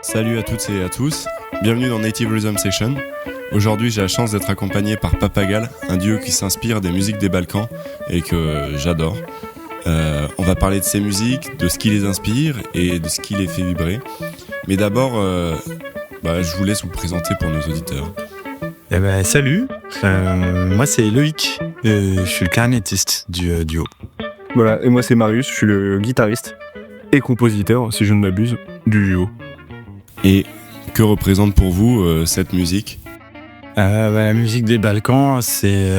Salut à toutes et à tous, bienvenue dans Native Rhythm Session. Aujourd'hui j'ai la chance d'être accompagné par Papagal, un duo qui s'inspire des musiques des Balkans et que j'adore. On va parler de ces musiques, de ce qui les inspire et de ce qui les fait vibrer. Mais d'abord, je vous laisse vous présenter pour nos auditeurs. Salut, moi c'est Loïc, je suis le clarinettiste du duo. Voilà, et moi c'est Marius, je suis le guitariste et compositeur, si je ne m'abuse, du duo. Et que représente pour vous cette musique ? La musique des Balkans, c'est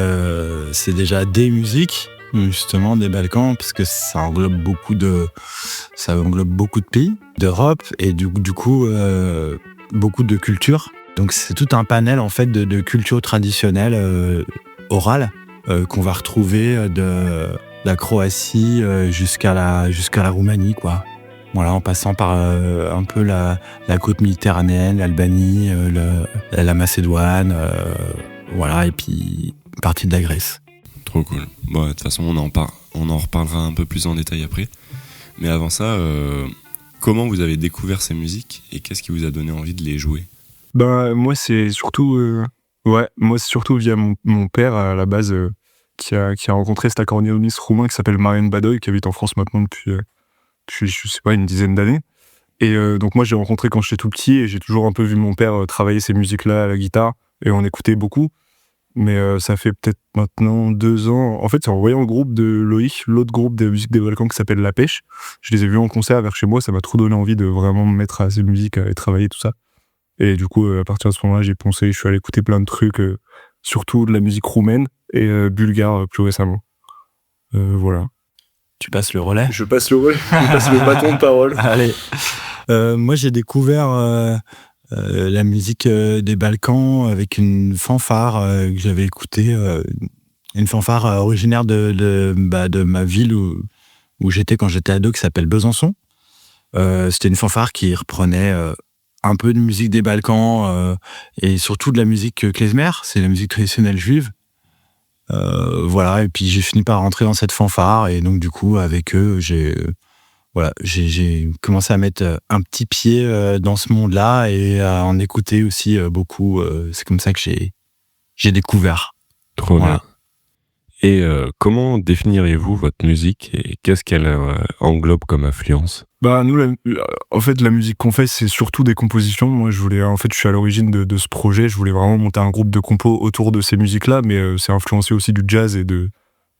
déjà des musiques, justement, des Balkans, parce que ça englobe beaucoup de pays d'Europe et du coup beaucoup de cultures. Donc c'est tout un panel en fait de cultures traditionnelles orales qu'on va retrouver de la Croatie jusqu'à la Roumanie, quoi. Voilà, en passant par un peu la côte méditerranéenne, l'Albanie, la Macédoine, voilà, et puis une partie de la Grèce. Trop cool. Bon, de toute façon, on en reparlera un peu plus en détail après. Mais avant ça, comment vous avez découvert ces musiques et qu'est-ce qui vous a donné envie de les jouer ? Moi, c'est surtout via mon père, à la base, qui a rencontré cet accordéoniste roumain qui s'appelle Marian Badoy, qui habite en France maintenant depuis je sais pas, une dizaine d'années. Et donc moi, j'ai rencontré quand j'étais tout petit et j'ai toujours un peu vu mon père travailler ces musiques-là à la guitare et on écoutait beaucoup. Mais ça fait peut-être maintenant 2 ans. En fait, c'est en voyant le groupe de Loïc, l'autre groupe de musique des Balkans qui s'appelle La Pêche. Je les ai vus en concert vers chez moi, ça m'a trop donné envie de vraiment me mettre à ces musiques et travailler tout ça. Et du coup, à partir de ce moment-là, j'ai poncé, je suis allé écouter plein de trucs, surtout de la musique roumaine et bulgare plus récemment. Voilà. Tu passes le relais ? Je passe le relais, je passe le bâton de parole. Allez. Moi, j'ai découvert la musique des Balkans avec une fanfare que j'avais écoutée, une fanfare originaire de ma ville où j'étais quand j'étais ado, qui s'appelle Besançon. C'était une fanfare qui reprenait un peu de musique des Balkans et surtout de la musique klezmer, c'est la musique traditionnelle juive. Voilà, et puis j'ai fini par rentrer dans cette fanfare et donc du coup avec eux j'ai commencé à mettre un petit pied dans ce monde-là et à en écouter aussi beaucoup. C'est comme ça que j'ai découvert. Trop bien. Et comment définiriez-vous votre musique et qu'est-ce qu'elle englobe comme influence ? Nous, en fait, la musique qu'on fait, c'est surtout des compositions. Moi, je suis à l'origine de ce projet. Je voulais vraiment monter un groupe de compos autour de ces musiques-là, mais c'est influencé aussi du jazz et de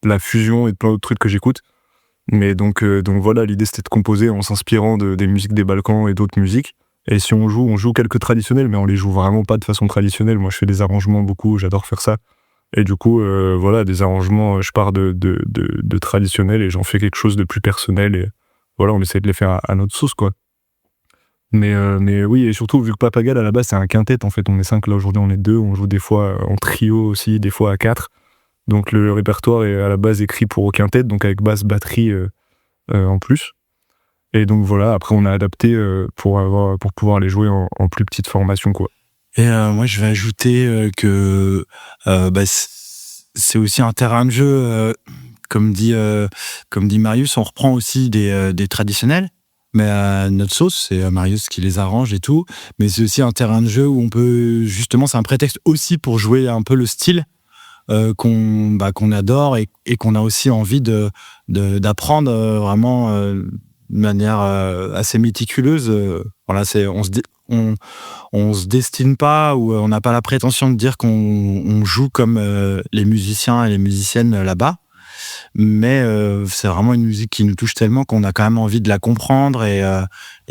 la fusion et de plein d'autres trucs que j'écoute. Mais donc voilà, l'idée c'était de composer en s'inspirant des musiques des Balkans et d'autres musiques. Et si on joue quelques traditionnels, mais on les joue vraiment pas de façon traditionnelle. Moi, je fais des arrangements beaucoup, j'adore faire ça. Et du coup, des arrangements, je pars de traditionnels et j'en fais quelque chose de plus personnel. Et voilà, on essaie de les faire à notre sauce, quoi. Mais oui, et surtout, vu que Papagal, à la base, c'est un quintet, en fait. On est 5, là, aujourd'hui, on est 2. On joue des fois en trio aussi, des fois à 4. Donc, le répertoire est à la base écrit pour au quintet, donc avec basse, batterie en plus. Et donc, voilà, après, on a adapté pour pouvoir les jouer en plus petite formation, quoi. Et moi, je vais ajouter que c'est aussi un terrain de jeu, comme dit Marius, on reprend aussi des traditionnels, mais à notre sauce, c'est Marius qui les arrange et tout, mais c'est aussi un terrain de jeu où on peut, justement, c'est un prétexte aussi pour jouer un peu le style qu'on adore et qu'on a aussi envie d'apprendre vraiment de manière assez méticuleuse. Voilà, on se destine pas ou on n'a pas la prétention de dire qu'on joue comme les musiciens et les musiciennes là-bas. Mais c'est vraiment une musique qui nous touche tellement qu'on a quand même envie de la comprendre et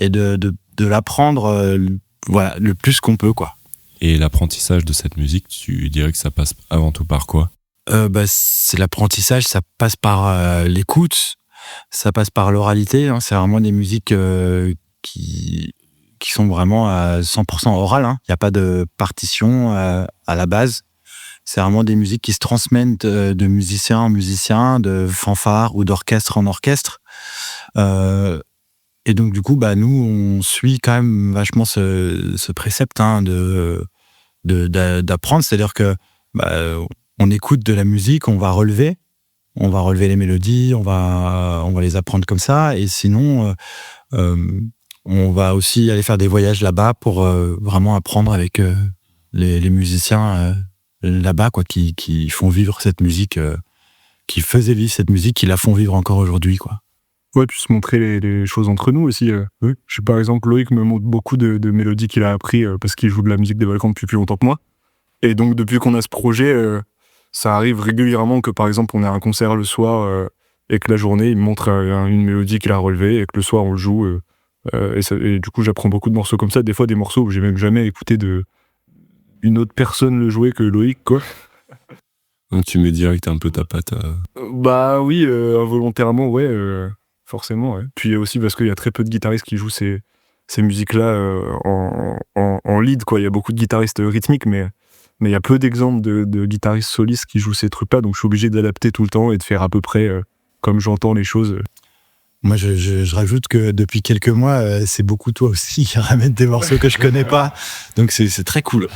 de l'apprendre voilà, le plus qu'on peut, quoi. Et l'apprentissage de cette musique, tu dirais que ça passe avant tout par quoi ? C'est l'apprentissage, ça passe par l'écoute, ça passe par l'oralité. Hein. C'est vraiment des musiques qui sont vraiment à 100% orales. Hein. Il n'y a pas de partition à la base. C'est vraiment des musiques qui se transmettent de musicien en musicien, de fanfare ou d'orchestre en orchestre. Et donc, du coup, nous, on suit quand même vachement ce précepte d'apprendre. C'est-à-dire que on écoute de la musique, on va relever les mélodies, on va les apprendre comme ça. Et sinon, on va aussi aller faire des voyages là-bas pour vraiment apprendre avec les musiciens là-bas, quoi, qui font vivre cette musique, qui faisaient vivre cette musique, qui la font vivre encore aujourd'hui, quoi. Ouais, puis se montrer les choses entre nous aussi. Oui. Je sais, par exemple, Loïc me montre beaucoup de mélodies qu'il a appris parce qu'il joue de la musique des Balkans depuis plus longtemps que moi. Et donc, depuis qu'on a ce projet, ça arrive régulièrement que, par exemple, on a un concert le soir et que la journée, il me montre une mélodie qu'il a relevée et que le soir, on le joue. Et du coup, j'apprends beaucoup de morceaux comme ça. Des fois, des morceaux où j'ai même jamais écouté une autre personne le jouer que Loïc, quoi. Donc, tu mets direct un peu ta patte. Bah oui, involontairement, ouais. Forcément, ouais. Puis aussi parce qu'il y a très peu de guitaristes qui jouent ces musiques-là en lead, quoi. Il y a beaucoup de guitaristes rythmiques, mais il y a peu d'exemples de guitaristes solistes qui jouent ces trucs-là, donc je suis obligé d'adapter tout le temps et de faire à peu près comme j'entends les choses. Moi, je rajoute que depuis quelques mois, c'est beaucoup toi aussi qui ramène des morceaux que je connais pas, donc c'est très cool.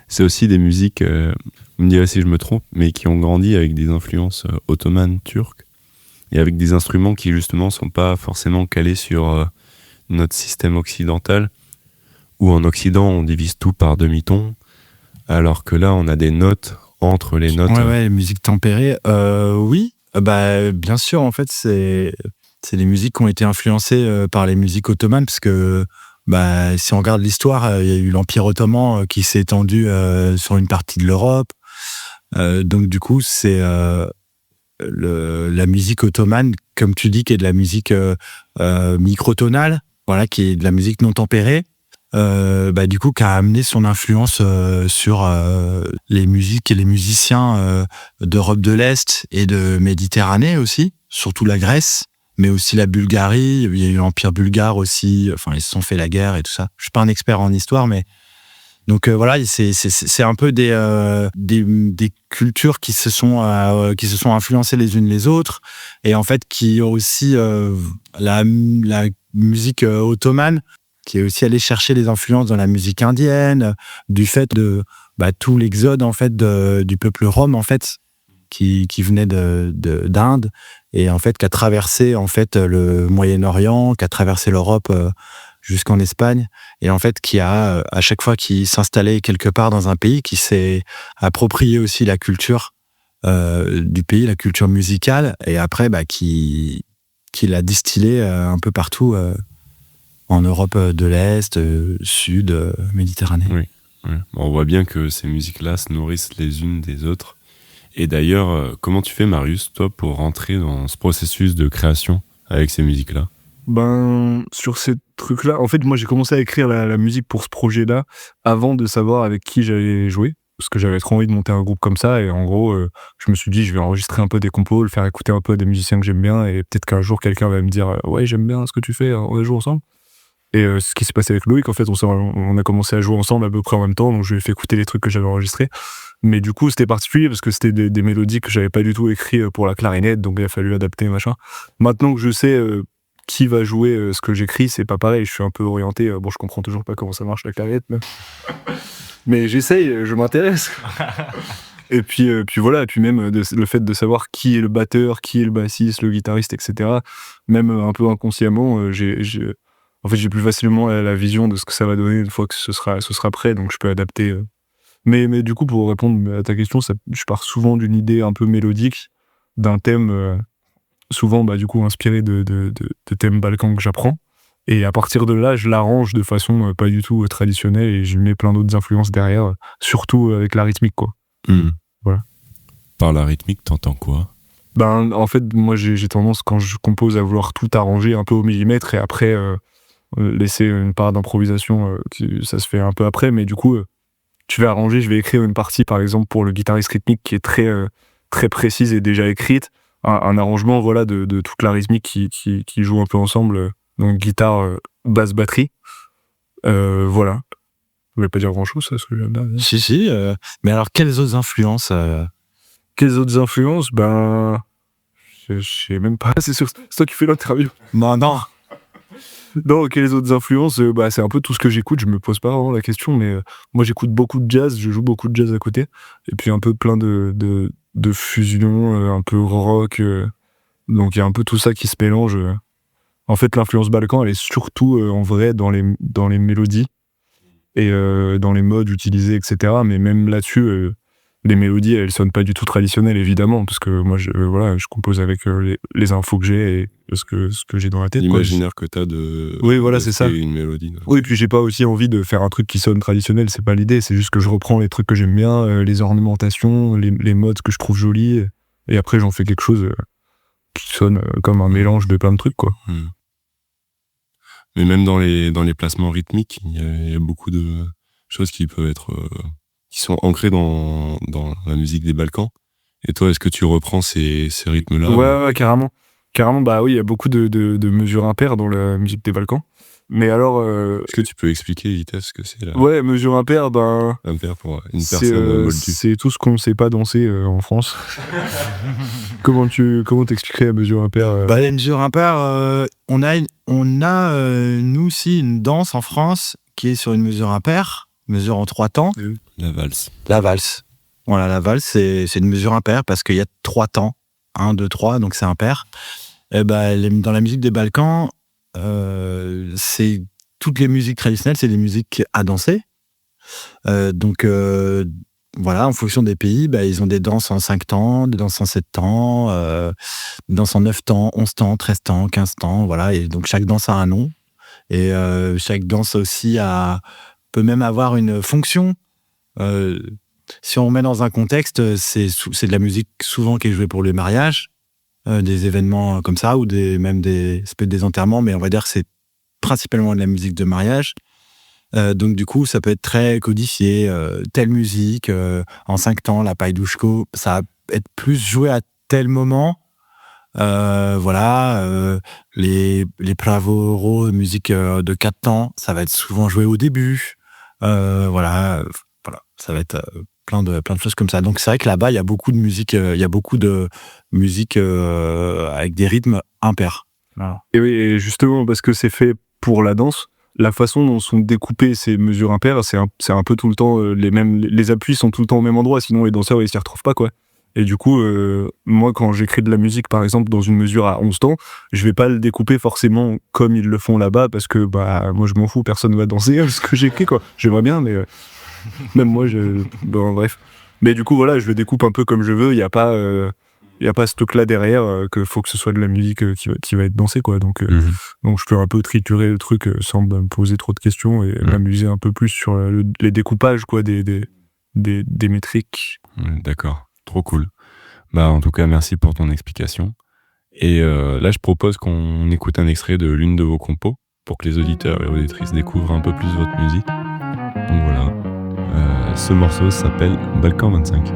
C'est aussi des musiques, vous me direz si je me trompe, mais qui ont grandi avec des influences ottomanes, turques, et avec des instruments qui justement sont pas forcément calés sur notre système occidental, où en Occident on divise tout par demi-ton, alors que là on a des notes entre les notes. Ouais, les musiques tempérées, oui, bien sûr, en fait c'est des musiques qui ont été influencées par les musiques ottomanes, parce que si on regarde l'histoire, il y a eu l'Empire ottoman qui s'est étendu sur une partie de l'Europe, donc du coup c'est la musique ottomane, comme tu dis, qui est de la musique microtonale, voilà, qui est de la musique non tempérée, du coup, qui a amené son influence sur les musiques et les musiciens d'Europe de l'Est et de Méditerranée aussi, surtout la Grèce, mais aussi la Bulgarie. Il y a eu l'Empire bulgare aussi, enfin, ils se sont fait la guerre et tout ça. Je suis pas un expert en histoire, mais donc voilà, c'est un peu des cultures qui se sont influencées les unes les autres, et en fait qui ont aussi la musique ottomane qui est aussi allée chercher des influences dans la musique indienne, du fait de tout l'exode en fait du peuple rom en fait qui venait d'Inde, et en fait qui a traversé en fait le Moyen-Orient, qui a traversé l'Europe jusqu'en Espagne, et en fait qui a, à chaque fois qu'il s'installait quelque part dans un pays, qui s'est approprié aussi la culture du pays, la culture musicale, et après qui l'a distillé un peu partout en Europe de l'Est, Sud, Méditerranée. Oui. On voit bien que ces musiques-là se nourrissent les unes des autres. Et d'ailleurs, comment tu fais, Marius, toi, pour rentrer dans ce processus de création avec ces musiques-là ? Sur ces trucs-là, en fait, moi, j'ai commencé à écrire la musique pour ce projet-là avant de savoir avec qui j'allais jouer, parce que j'avais trop envie de monter un groupe comme ça, et en gros, je me suis dit, je vais enregistrer un peu des compos, le faire écouter un peu à des musiciens que j'aime bien, et peut-être qu'un jour, quelqu'un va me dire, ouais, j'aime bien ce que tu fais, on va jouer ensemble. Et ce qui s'est passé avec Loïc, en fait, on a commencé à jouer ensemble à peu près en même temps, donc je lui ai fait écouter les trucs que j'avais enregistrés. Mais du coup, c'était particulier parce que c'était des mélodies que j'avais pas du tout écrites pour la clarinette, donc il a fallu adapter, machin. Maintenant que je sais qui va jouer ce que j'écris, c'est pas pareil, je suis un peu orienté. Je comprends toujours pas comment ça marche la clarinette, mais j'essaye, je m'intéresse. Et puis voilà, et puis même le fait de savoir qui est le batteur, qui est le bassiste, le guitariste, etc. Même un peu inconsciemment, j'ai plus facilement la vision de ce que ça va donner une fois que ce sera prêt, donc je peux adapter. Mais du coup, pour répondre à ta question, je pars souvent d'une idée un peu mélodique, d'un thème souvent du coup inspiré de thèmes balkans que j'apprends. Et à partir de là, je l'arrange de façon pas du tout traditionnelle et je mets plein d'autres influences derrière, surtout avec la rythmique, quoi. Voilà. Par la rythmique, t'entends quoi? Ben, en fait, moi, j'ai tendance, quand je compose, à vouloir tout arranger un peu au millimètre et après laisser une part d'improvisation, ça se fait un peu après, mais du coup, je vais arranger, je vais écrire une partie, par exemple, pour le guitariste rythmique qui est très précise et déjà écrite, un arrangement, voilà, de toute la rythmique qui joue un peu ensemble, donc guitare, basse, batterie, voilà. Je voulais pas dire grand-chose, ça, ce que je viens de dire. Si, mais alors, quelles autres influences Quelles autres influences? Ben, je sais même pas, c'est toi qui fais l'interview. Non. Non, quelles autres influences? Bah, c'est un peu tout ce que j'écoute, je me pose pas vraiment la question, mais moi j'écoute beaucoup de jazz, je joue beaucoup de jazz à côté, et puis un peu plein de fusions, un peu rock, donc il y a un peu tout ça qui se mélange. En fait, l'influence Balkan, elle est surtout en vrai dans les mélodies et dans les modes utilisés, etc. Mais même là-dessus, les mélodies, elles sonnent pas du tout traditionnelles, évidemment, parce que moi, je compose avec les infos que j'ai et ce que j'ai dans la tête. L'imaginaire que t'as de. Oui, voilà, c'est ça. Une mélodie. Oui, puis j'ai pas aussi envie de faire un truc qui sonne traditionnel, c'est pas l'idée, c'est juste que je reprends les trucs que j'aime bien, les ornementations, les modes que je trouve jolis, et après j'en fais quelque chose qui sonne comme un mélange de plein de trucs, quoi. Mais même dans les placements rythmiques, il y a beaucoup de choses qui peuvent être qui sont ancrées dans la musique des Balkans. Et toi, est-ce que tu reprends ces rythmes-là? Ouais, carrément. Carrément, bah oui, il y a beaucoup de mesures impaires dans la musique des Balkans. Mais alors... Est-ce que tu peux expliquer vite ce que c'est là? Ouais, mesure impaire, ben... Impair pour une personne moldue. C'est tout ce qu'on sait pas danser en France. Comment t'expliquerais la mesure impaire Bah, la mesure impaire, on a nous aussi une danse en France qui est sur une mesure impaire, mesure en 3 temps. La valse. La valse. Voilà, la valse, c'est une mesure impaire parce qu'il y a 3 temps. 1, 2, 3, donc c'est impair. Et bah, dans la musique des Balkans, c'est toutes les musiques traditionnelles, c'est des musiques à danser. Donc voilà, en fonction des pays, bah, ils ont des danses en 5 temps, des danses en 7 temps, des danses en 9 temps, 11 temps, 13 temps, 15 temps, voilà. Et donc chaque danse a un nom. Et chaque danse aussi peut même avoir une fonction. Si on remet dans un contexte, c'est de la musique souvent qui est jouée pour les mariages, des événements comme ça, ou ça peut être des enterrements, mais on va dire que c'est principalement de la musique de mariage. Donc du coup, ça peut être très codifié. Telle musique, en 5 temps, la païdouchko, ça va être plus joué à tel moment. Voilà, les pravoro, musique de 4 temps, ça va être souvent joué au début. Voilà, ça va être plein de choses comme ça. Donc c'est vrai que là-bas, il y a beaucoup de musique, avec des rythmes impairs. Voilà. Et oui, et justement, parce que c'est fait pour la danse, la façon dont sont découpées ces mesures impaires, c'est un peu tout le temps les appuis sont tout le temps au même endroit, sinon les danseurs ils s'y retrouvent pas, quoi. Et du coup, moi quand j'écris de la musique par exemple dans une mesure à 11 temps, je vais pas le découper forcément comme ils le font là-bas, parce que bah moi je m'en fous, personne va danser ce que j'écris, quoi. J'aimerais bien, mais même moi bon, bref. Mais du coup voilà, je le découpe un peu comme je veux, il y a pas ce truc là derrière que faut que ce soit de la musique qui va être dansée, quoi. Donc je peux un peu triturer le truc sans me poser trop de questions et m'amuser un peu plus sur les découpages, quoi, des métriques. D'accord, trop cool. Bah en tout cas, merci pour ton explication. Et là, je propose qu'on écoute un extrait de l'une de vos compos pour que les auditeurs et auditrices découvrent un peu plus votre musique. Donc voilà, ce morceau s'appelle Balkan 25.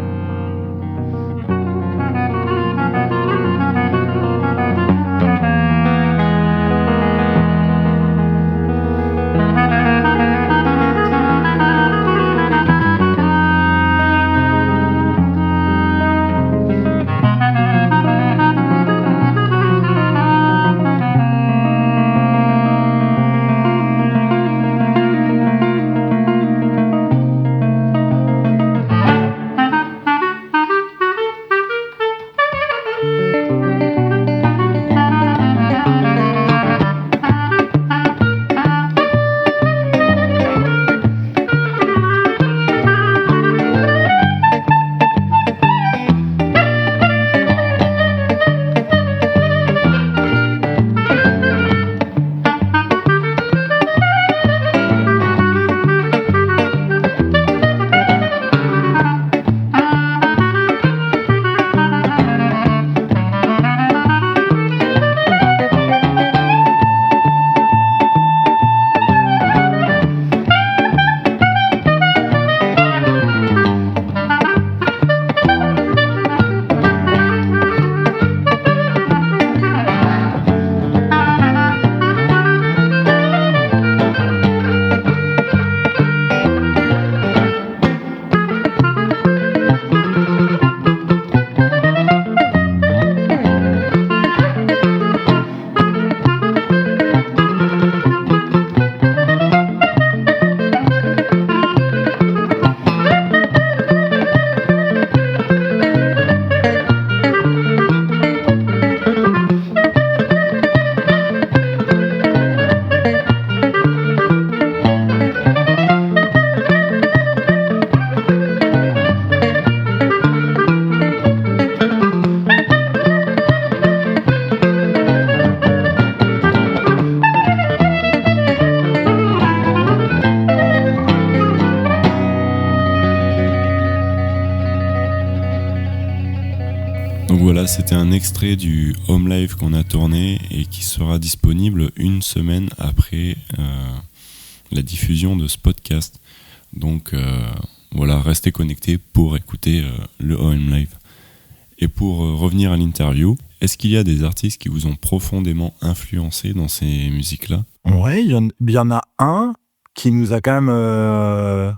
Voilà, c'était un extrait du home live qu'on a tourné et qui sera disponible une semaine après la diffusion de ce podcast. Donc voilà, restez connectés pour écouter le home live. Et pour revenir à l'interview, est-ce qu'il y a des artistes qui vous ont profondément influencé dans ces musiques-là ? Ouais, il y en a un qui nous a quand même...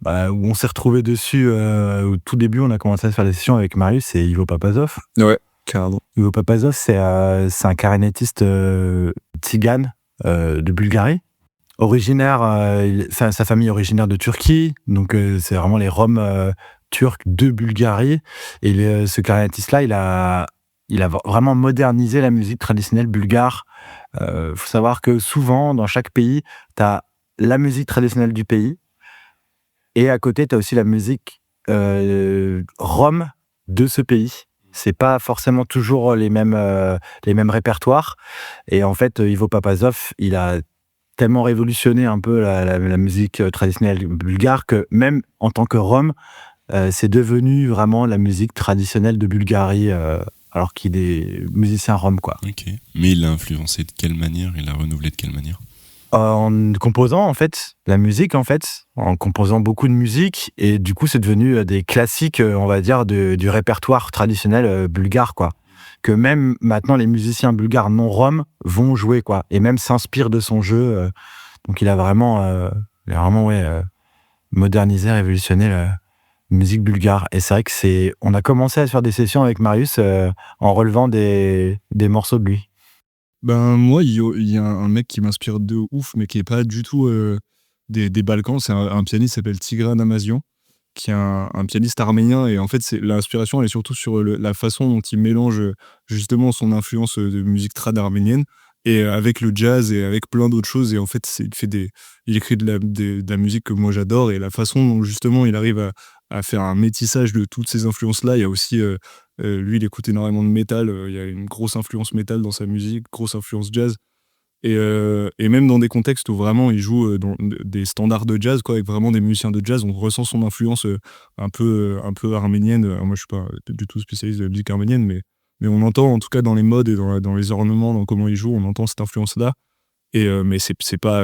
où on s'est retrouvé dessus au tout début, on a commencé à faire des sessions avec Marius, c'est Ivo Papazov. Ouais, carrément. Ivo Papazov, c'est un clarinettiste tzigane de Bulgarie. Originaire, sa famille est originaire de Turquie, donc c'est vraiment les Roms turcs de Bulgarie. Et ce clarinettiste-là, il a vraiment modernisé la musique traditionnelle bulgare. Faut savoir que souvent, dans chaque pays, t'as la musique traditionnelle du pays, et à côté, t'as aussi la musique rome de ce pays. C'est pas forcément toujours les mêmes répertoires. Et en fait, Ivo Papazov, il a tellement révolutionné un peu la musique traditionnelle bulgare que même en tant que Rome, c'est devenu vraiment la musique traditionnelle de Bulgarie, alors qu'il est musicien Rome, quoi. Ok. Mais il l'a influencé de quelle manière ? Il l'a renouvelé de quelle manière ? En composant, en fait, la musique, en composant beaucoup de musique, et du coup, c'est devenu des classiques, on va dire, du répertoire traditionnel bulgare, quoi. Que même maintenant, les musiciens bulgares non roms vont jouer, quoi, et même s'inspirent de son jeu. Donc, il a vraiment, modernisé, révolutionné la musique bulgare. Et c'est vrai que on a commencé à faire des sessions avec Marius en relevant des morceaux de lui. Ben moi, il y a un mec qui m'inspire de ouf, mais qui est pas du tout des Balkans. C'est un pianiste qui s'appelle Tigran Amazian, qui est un pianiste arménien. Et en fait, l'inspiration, elle est surtout sur la façon dont il mélange justement son influence de musique trad arménienne et avec le jazz et avec plein d'autres choses. Et en fait, il écrit de la musique que moi j'adore. Et la façon dont justement il arrive à faire un métissage de toutes ces influences-là. Il y a aussi... lui, il écoute énormément de métal. Il y a une grosse influence métal dans sa musique, grosse influence jazz. Et même dans des contextes où vraiment il joue dans des standards de jazz, quoi, avec vraiment des musiciens de jazz, on ressent son influence un peu arménienne. Alors moi, je suis pas du tout spécialiste de la musique arménienne, mais on entend, en tout cas dans les modes et dans les ornements, dans comment il joue, on entend cette influence-là. Mais c'est pas...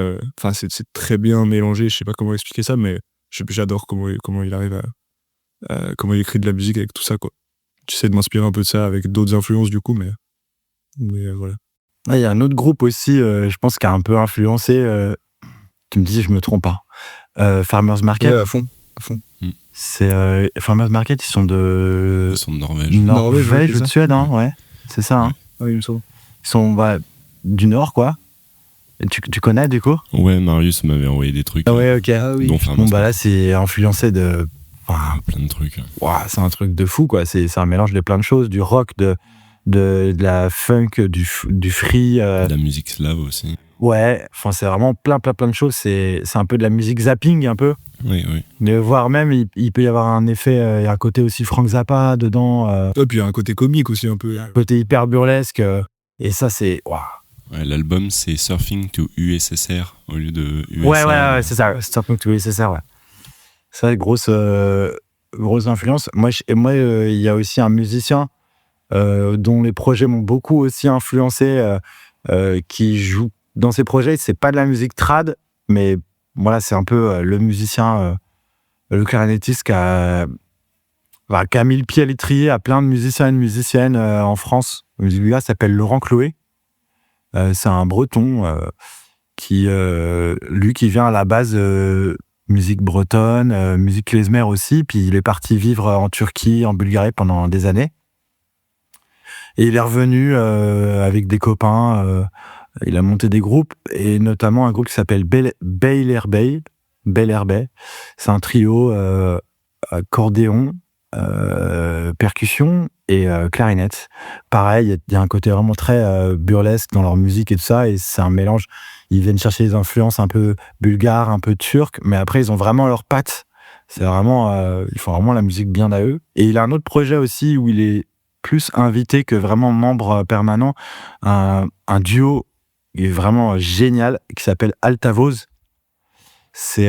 c'est très bien mélangé, je sais pas comment expliquer ça, mais j'adore comment il arrive comment il écrit de la musique avec tout ça, quoi. J'essaie de m'inspirer un peu de ça avec d'autres influences du coup, mais voilà. Il y a un autre groupe aussi, je pense, qui a un peu influencé. Tu me dis, je me trompe pas. Farmers Market. Ouais, à fond. C'est Farmers Market, ils sont de Norvège. Norvège ou de Suède, hein, ouais. C'est ça. Hein. Ah oui, il me semble. Ils sont du Nord, quoi. Et tu connais du coup ? Ouais, Marius m'avait envoyé des trucs. Ah ouais, ok. Ah oui. Dont Farmers Bon là, c'est influencé de. Plein de trucs. Wow, c'est un truc de fou, quoi. C'est un mélange de plein de choses, du rock, de la funk, du free. De la musique slave aussi. Ouais, enfin c'est vraiment plein de choses. C'est un peu de la musique zapping, un peu. Oui. Mais voire même, il peut y avoir un effet, il y a un côté aussi Frank Zappa dedans. Et puis il y a un côté comique aussi un peu. Un côté hyper burlesque. Et ça, c'est... Wow. Ouais, l'album, c'est Surfing to USSR au lieu de USA. Ouais, c'est ça. Surfing to USSR, ouais. Ça, grosse influence. Moi, il y a aussi un musicien dont les projets m'ont beaucoup aussi influencé, qui joue dans ses projets. C'est pas de la musique trad, mais voilà, c'est un peu le musicien, le clarinettiste qui a mis le pied à l'étrier à plein de musiciens et de musiciennes en France. Le gars s'appelle Laurent Chloé. C'est un Breton qui vient à la base musique bretonne, musique klezmer aussi, puis il est parti vivre en Turquie, en Bulgarie pendant des années. Et il est revenu avec des copains, il a monté des groupes, et notamment un groupe qui s'appelle Beyler Bey. C'est un trio accordéon, percussion et clarinette. Pareil, il y a un côté vraiment très burlesque dans leur musique et tout ça, et c'est un mélange. Ils viennent chercher des influences un peu bulgares, un peu turques, mais après ils ont vraiment leurs pattes. C'est vraiment, ils font vraiment la musique bien à eux. Et il a un autre projet aussi où il est plus invité que vraiment membre permanent, un duo qui est vraiment génial qui s'appelle Altavoz. C'est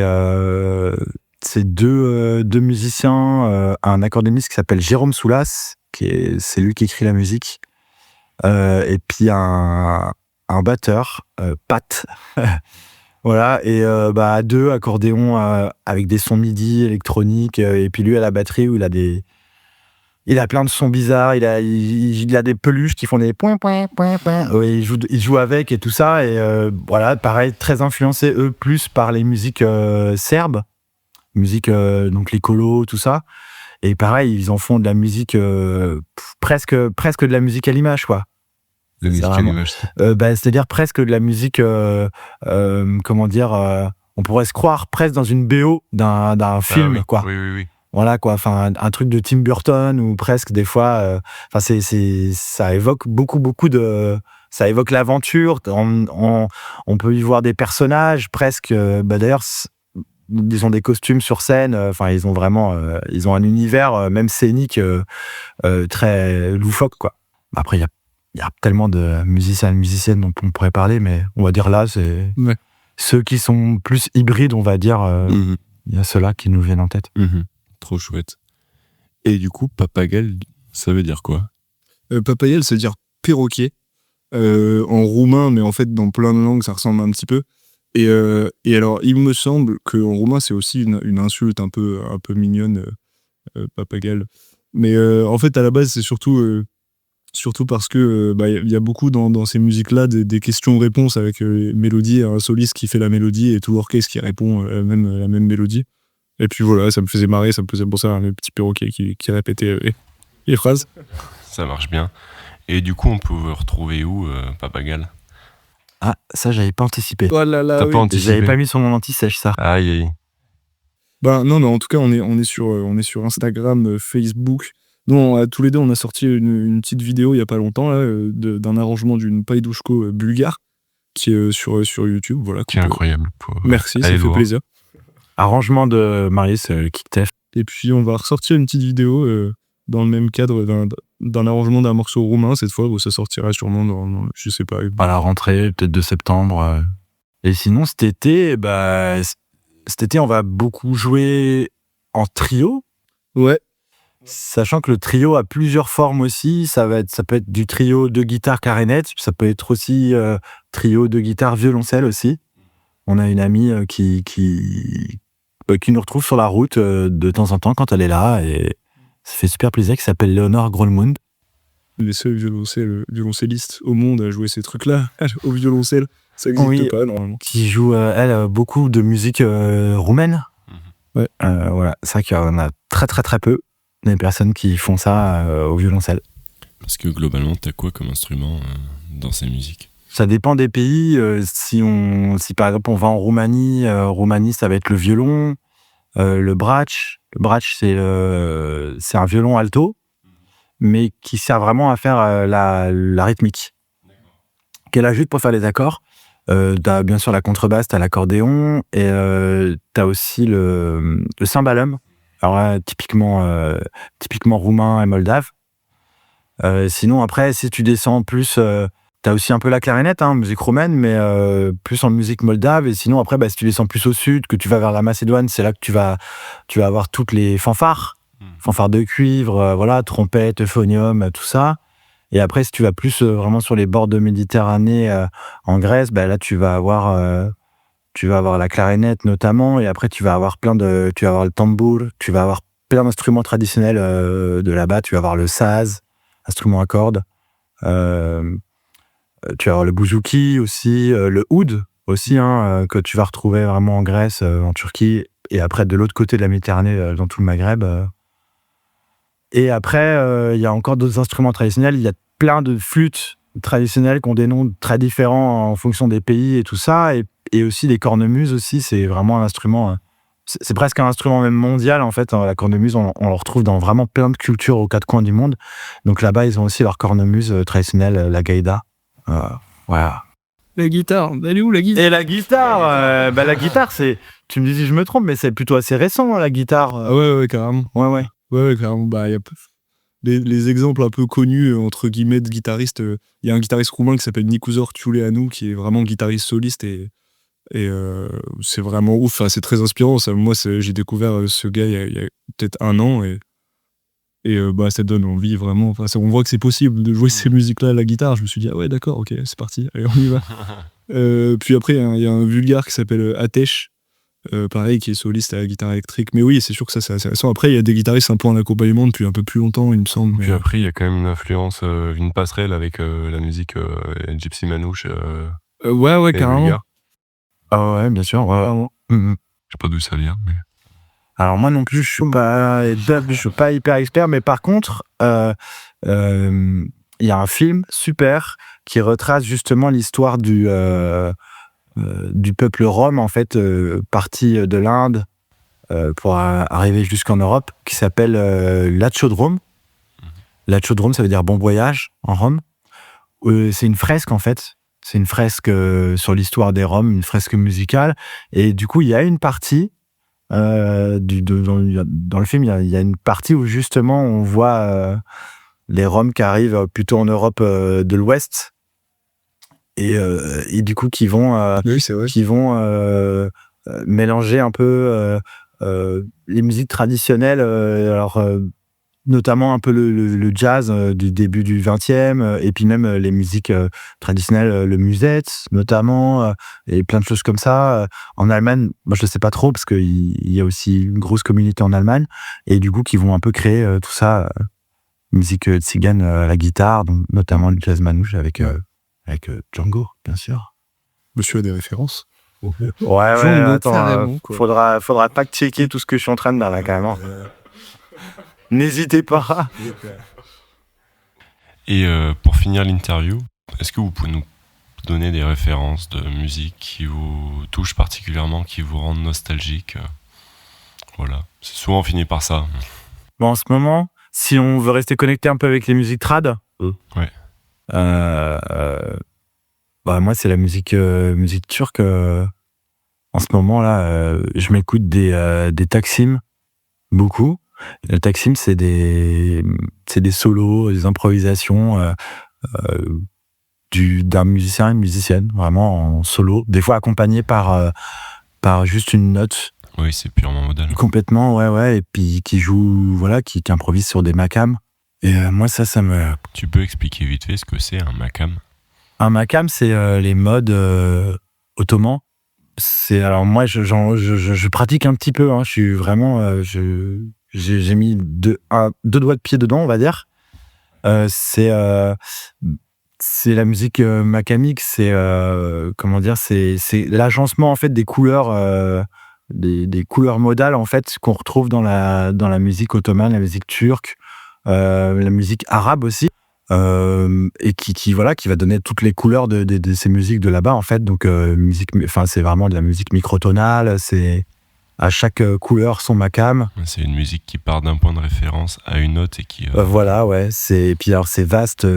c'est deux musiciens, un accordéoniste qui s'appelle Jérôme Soulas, c'est lui qui écrit la musique, et puis un batteur, Pat. Voilà, et à deux, accordéon avec des sons MIDI électroniques, et puis lui à la batterie où il a plein de sons bizarres, il a des peluches qui font des points, points, points, points. Ouais, il joue avec et tout ça, et voilà, pareil, très influencés eux plus par les musiques serbes, donc les colos, tout ça. Et pareil, ils en font de la musique presque de la musique à l'image, quoi. De musique à l'image. C'est-à-dire presque de la musique, comment dire, on pourrait se croire presque dans une BO d'un film, oui. quoi. Oui. Voilà, quoi. Enfin, un truc de Tim Burton ou presque des fois. Enfin, ça évoque beaucoup de. Ça évoque l'aventure. On peut y voir des personnages presque. D'ailleurs, ils ont des costumes sur scène. Enfin, ils ont vraiment, ils ont un univers même scénique très loufoque, quoi. Après, il y a tellement de musiciens et musiciennes dont on pourrait parler, mais on va dire là, c'est ceux qui sont plus hybrides, on va dire. Il y a ceux-là qui nous viennent en tête. Trop chouette. Et du coup, Papagal, ça veut dire quoi? Papagel, ça veut dire perroquet en roumain, mais en fait dans plein de langues ça ressemble un petit peu. Et alors il me semble qu'en roumain c'est aussi une insulte un peu mignonne, Papagal. Mais en fait à la base c'est surtout parce que il y a beaucoup dans ces musiques-là des questions-réponses avec mélodie et un soliste qui fait la mélodie et tout l'orchestre qui répond la même mélodie. Et puis voilà, ça me faisait marrer, ça me faisait penser à un petit perroquet qui répétait les phrases. Ça marche bien. Et du coup, on peut retrouver où Papagal? Ah, ça, j'avais pas anticipé. Oh là là, T'as pas anticipé? J'avais pas mis son nom anti-sèche, ça. Aïe. Non, en tout cas, on est sur Instagram, Facebook. Nous, tous les deux, on a sorti une petite vidéo il y a pas longtemps là, d'un arrangement d'une païdouchko bulgare qui est sur YouTube. Voilà, C'est incroyable. Merci, ça fait plaisir. Arrangement de Marius Kiktef. Et puis, on va ressortir une petite vidéo dans le même cadre d'un arrangement d'un morceau roumain, cette fois, où ça sortira sûrement dans je sais pas. À la rentrée, peut-être de septembre. Et sinon, cet été, on va beaucoup jouer en trio. Ouais. Sachant que le trio a plusieurs formes aussi. Ça peut être du trio de guitare clarinette, ça peut être aussi trio de guitare violoncelle aussi. On a une amie qui nous retrouve sur la route de temps en temps quand elle est là, et ça fait super plaisir, qui s'appelle Léonore Grolmund. Les seuls violoncellistes au monde à jouer ces trucs-là au violoncelle, ça n'existe pas normalement. Qui joue, elle, beaucoup de musique roumaine. Ouais. Voilà, c'est vrai qu'il y en a très très très peu des personnes qui font ça au violoncelle. Parce que globalement, t'as quoi comme instrument dans ces musiques? Ça dépend des pays. Si par exemple on va en Roumanie, ça va être le violon, le bratch. Le bratch, c'est un violon alto, mais qui sert vraiment à faire la rythmique. Qu'elle ajoute pour faire les accords. T'as bien sûr la contrebasse, t'as l'accordéon, et t'as aussi le cymbalum. Alors là, typiquement roumain et moldave. Sinon après, si tu descends plus, t'as aussi un peu la clarinette, musique roumaine, mais plus en musique moldave. Et sinon après, si tu descends plus au sud, que tu vas vers la Macédoine, c'est là que tu vas avoir toutes les fanfares, fanfares de cuivre, voilà, trompette, euphonium, tout ça. Et après, si tu vas plus vraiment sur les bords de Méditerranée, en Grèce, là tu vas avoir la clarinette notamment, et après tu vas avoir le tambour, tu vas avoir plein d'instruments traditionnels de là-bas. Tu vas avoir le saz, instrument à cordes, tu vas avoir le bouzouki aussi, le oud aussi, que tu vas retrouver vraiment en Grèce, en Turquie, et après de l'autre côté de la Méditerranée, dans tout le Maghreb. Et après, il y a encore d'autres instruments traditionnels. Il y a plein de flûtes traditionnelles qui ont des noms très différents en fonction des pays et tout ça, et aussi des cornemuses aussi. C'est vraiment un instrument, c'est presque un instrument même mondial en fait. La cornemuse, on le retrouve dans vraiment plein de cultures aux quatre coins du monde. Donc là-bas, ils ont aussi leur cornemuse traditionnelle, la gaïda. Voilà. La guitare, elle est où la guitare? Et la guitare, la guitare, c'est, tu me dis si je me trompe, mais c'est plutôt assez récent, la guitare. Ouais, carrément. Ouais. Ouais, clairement. Il y a les exemples un peu connus, entre guillemets, de guitaristes. Il y a un guitariste roumain qui s'appelle Nicuzor Ciuleanu, qui est vraiment guitariste soliste et Et c'est vraiment ouf. Enfin, c'est très inspirant. Ça, moi, j'ai découvert ce gars il y a peut-être 1 an et ça donne envie vraiment. Enfin, on voit que c'est possible de jouer ces musiques-là à la guitare. Je me suis dit, ah ouais, d'accord, ok, c'est parti, allez, on y va. Puis après, il y a un Vulgar qui s'appelle Atesh, pareil, qui est soliste à la guitare électrique. Mais oui, c'est sûr que ça, c'est intéressant. Après, il y a des guitaristes un peu en accompagnement depuis un peu plus longtemps, il me semble. Puis après, il y a quand même une influence, une passerelle avec la musique Gypsy Manouche. Ouais, et carrément. Vulgar. Ah ouais, bien sûr. Ouais. Je sais pas d'où ça vient, mais. Alors moi non plus, je suis pas hyper expert, mais par contre, il y a un film super qui retrace justement l'histoire du peuple rom, en fait, parti de l'Inde pour arriver jusqu'en Europe, qui s'appelle Lachodrome. Lachodrome, ça veut dire bon voyage en Rome. C'est une fresque, en fait. C'est une fresque sur l'histoire des Roms, une fresque musicale. Et du coup, il y a une partie dans le film, il y a une partie où justement on voit les Roms qui arrivent plutôt en Europe de l'Ouest et du coup qui vont mélanger un peu les musiques traditionnelles, notamment un peu le jazz du début du 20e et puis même les musiques traditionnelles, le musette notamment, et plein de choses comme ça. En Allemagne, moi je le sais pas trop parce qu'il y a aussi une grosse communauté en Allemagne et du coup qui vont un peu créer tout ça, musique tzigane à la guitare, donc notamment le jazz manouche avec Django, bien sûr. Monsieur a des références. Ouais, attends, carrément, quoi. faudra pas checker tout ce que je suis en train de dire là, carrément. N'hésitez pas. Et pour finir l'interview, est-ce que vous pouvez nous donner des références de musique qui vous touchent particulièrement, qui vous rendent nostalgique? Voilà, c'est souvent fini par ça. Bon, en ce moment, si on veut rester connecté un peu avec les musiques trad, Ouais. Moi c'est la musique turque. En ce moment là, je m'écoute des Taksim beaucoup. Le Taksim, c'est des solos, des improvisations d'un musicien et une musicienne, vraiment en solo, des fois accompagné par juste une note. Oui, c'est purement modal. Complètement, ouais, et puis qui joue, voilà, qui improvise sur des makams. Et moi, ça me... Tu peux expliquer vite fait ce que c'est un makam? Un makam, c'est les modes ottomans. Alors moi, je pratique un petit peu, hein, je suis vraiment... J'ai mis deux doigts de pied dedans, on va dire. C'est la musique makamique, c'est l'agencement en fait des couleurs, des couleurs modales en fait qu'on retrouve dans la musique ottomane, la musique turque, la musique arabe aussi, et qui va donner toutes les couleurs de ces musiques de là-bas en fait. Donc c'est vraiment de la musique microtonale, c'est à chaque couleur son makam. C'est une musique qui part d'un point de référence à une autre et qui... Voilà, ouais. Et puis alors c'est vaste,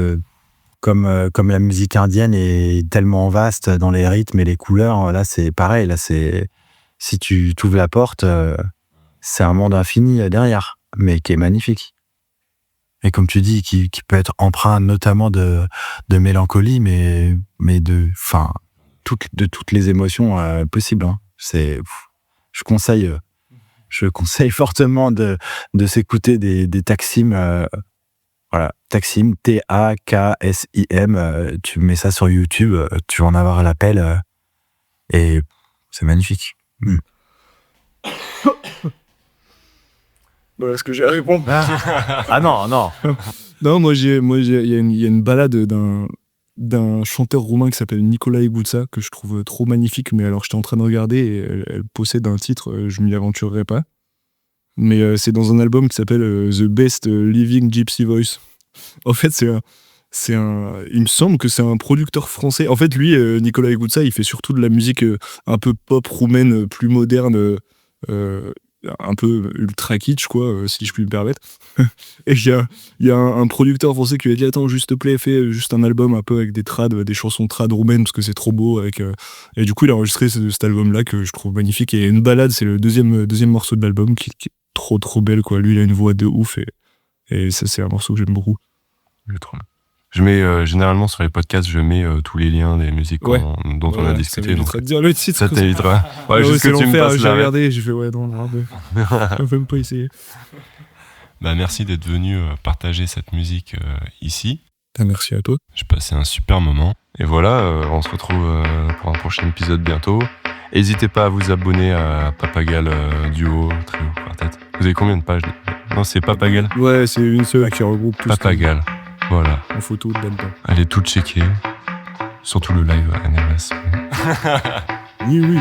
comme la musique indienne est tellement vaste dans les rythmes et les couleurs. Là c'est pareil, là c'est... Si tu t'ouvres la porte, c'est un monde infini derrière, mais qui est magnifique. Et comme tu dis, qui peut être empreint notamment de mélancolie, mais de toutes les émotions possibles. Hein. Je conseille fortement de s'écouter des Taksim. Voilà, Taksim, Taksim. Tu mets ça sur YouTube, tu vas en avoir l'appel. Et c'est magnifique. Voilà ce que j'ai à répondre. Ah non. Non, moi, il y a une balade d'un chanteur roumain qui s'appelle Nicolae Gouța que je trouve trop magnifique, mais alors j'étais en train de regarder et elle possède un titre, je m'y aventurerai pas, mais c'est dans un album qui s'appelle The Best Living Gypsy Voice. En fait il me semble que c'est un producteur français. En fait lui, Nicolae Gouța, il fait surtout de la musique un peu pop roumaine, plus moderne, un peu ultra kitsch quoi, si je puis me permettre. Et il y a un producteur français qui lui a dit attends, juste te plaît, fais juste un album un peu avec des trad, des chansons trad roumaines parce que c'est trop beau et du coup il a enregistré cet album là que je trouve magnifique, et une balade, c'est le deuxième morceau de l'album qui est trop belle quoi. Lui il a une voix de ouf et ça c'est un morceau que j'aime beaucoup. Je mets généralement sur les podcasts, je mets tous les liens des musiques dont on a discuté. Ça m'évitera de dire le titre. Ça t'évitera. Ouais, juste c'est que tu me l'enfer, passes j'ai la regardé, j'ai fait non, on peut même pas essayer. Bah, merci d'être venu partager cette musique ici. Merci à toi. J'ai passé un super moment. Et voilà, on se retrouve pour un prochain épisode bientôt. N'hésitez pas à vous abonner à Papagal Duo, Trio, Quartet. Vous avez combien de pages? Non, c'est Papagal. Ouais, c'est une seule qui regroupe tout Papagal. Voilà. En photo là-dedans. Allez tout checker. Surtout le live à NRS. Oui.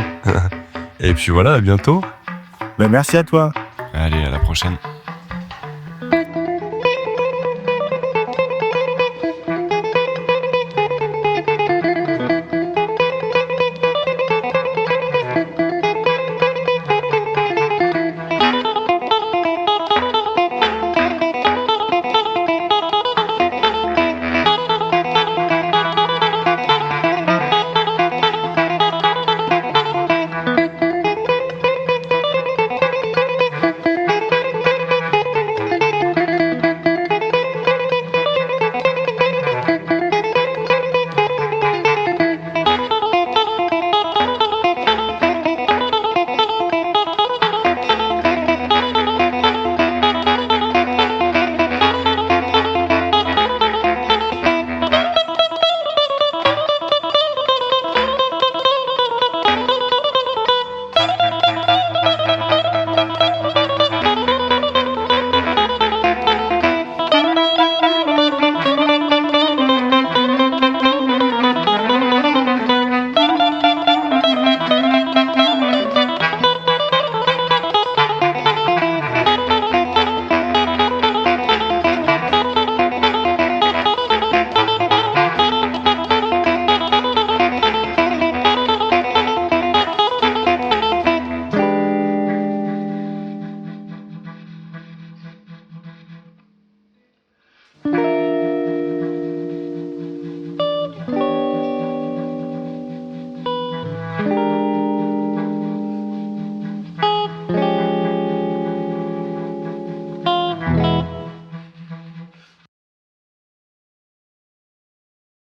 Et puis voilà, à bientôt. Merci à toi. Allez, à la prochaine.